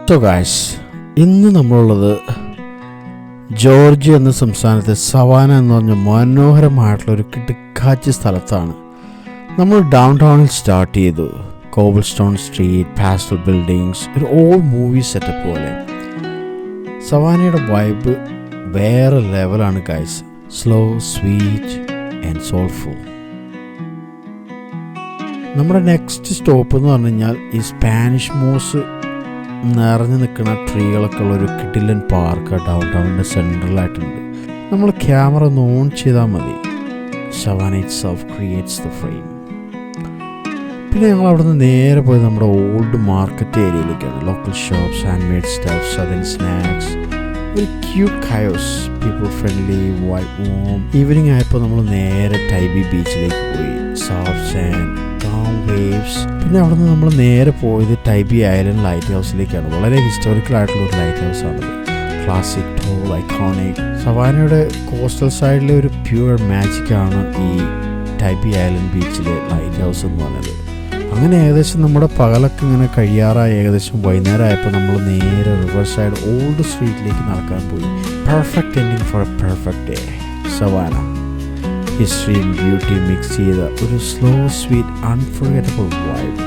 So guys, ഇന്ന് നമ്മളുള്ളത് Georgia എന്ന സംസ്ഥാനത്തെ സവാന എന്ന് പറഞ്ഞ മനോഹരമായിട്ടുള്ളൊരു കിടുക്കാച്ചി സ്ഥലത്താണ്. നമ്മൾ ഡൗൺ ടൗണിൽ സ്റ്റാർട്ട് ചെയ്തു. Cobblestone street, pastel buildings, ഒരു ഓൾഡ് മൂവി സെറ്റപ്പ് പോലെ. സവാനയുടെ വൈബ് വേറെ ലെവലാണ് guys. Slow, sweet and soulful. നമ്മുടെ നെക്സ്റ്റ് സ്റ്റോപ്പ് എന്ന് പറഞ്ഞു കഴിഞ്ഞാൽ ഈ സ്പാനിഷ് മോസ് നിറഞ്ഞു നിൽക്കുന്ന ട്രീകളൊക്കെ ഉള്ളൊരു കിഡിലൻ പാർക്ക് ഡൗൺ ടൗണിൻ്റെ സെൻട്രലായിട്ടുണ്ട്. നമ്മൾ ക്യാമറ ഒന്ന് ഓൺ ചെയ്താൽ മതി. Savannah itself creates the frame. പിന്നെ ഞങ്ങൾ അവിടെ നിന്ന് നേരെ പോയത് നമ്മുടെ ഓൾഡ് മാർക്കറ്റ് ഏരിയയിലേക്കാണ്. Local shops, hand made stuff, southern snacks, ഒരു cute chaos, people friendly, white warm. Evening ആയപ്പോൾ നമ്മൾ നേരെ ടൈബി ബീച്ചിലേക്ക് പോയി. Soft sand, calm waves. പിന്നെ അവിടെ നിന്ന് നമ്മൾ നേരെ പോയത് ടൈബി ഐലൻഡ് ലൈറ്റ് ഹൗസിലേക്കാണ്. വളരെ ഹിസ്റ്റോറിക്കൽ ആയിട്ടുള്ള ഒരു ലൈറ്റ് ഹൗസ് ആണത്. Classic, tall, iconic. സവാനയുടെ കോസ്റ്റൽ സൈഡിലെ ഒരു പ്യുവർ മാജിക്കാണ് ഈ ടൈബി ഐലൻഡ് ബീച്ചിലെ ലൈറ്റ് ഹൗസ് എന്ന് പറഞ്ഞത്. അങ്ങനെ ഏകദേശം നമ്മുടെ പകലൊക്കെ ഇങ്ങനെ കഴിയാറായി. ഏകദേശം വൈകുന്നേരം ആയപ്പോൾ നമ്മൾ നേരെ റിവർ സൈഡ് ഓൾഡ് സ്ട്രീറ്റിലേക്ക് നടക്കാൻ പോയി. Perfect ending for a perfect day. Savannah ഹിസ്റ്ററിയും ബ്യൂട്ടിയും മിക്സ് ചെയ്ത ഒരു സ്ലോ, സ്വീറ്റ്, അൺഫർഗറ്റബിൾ വൈബ്.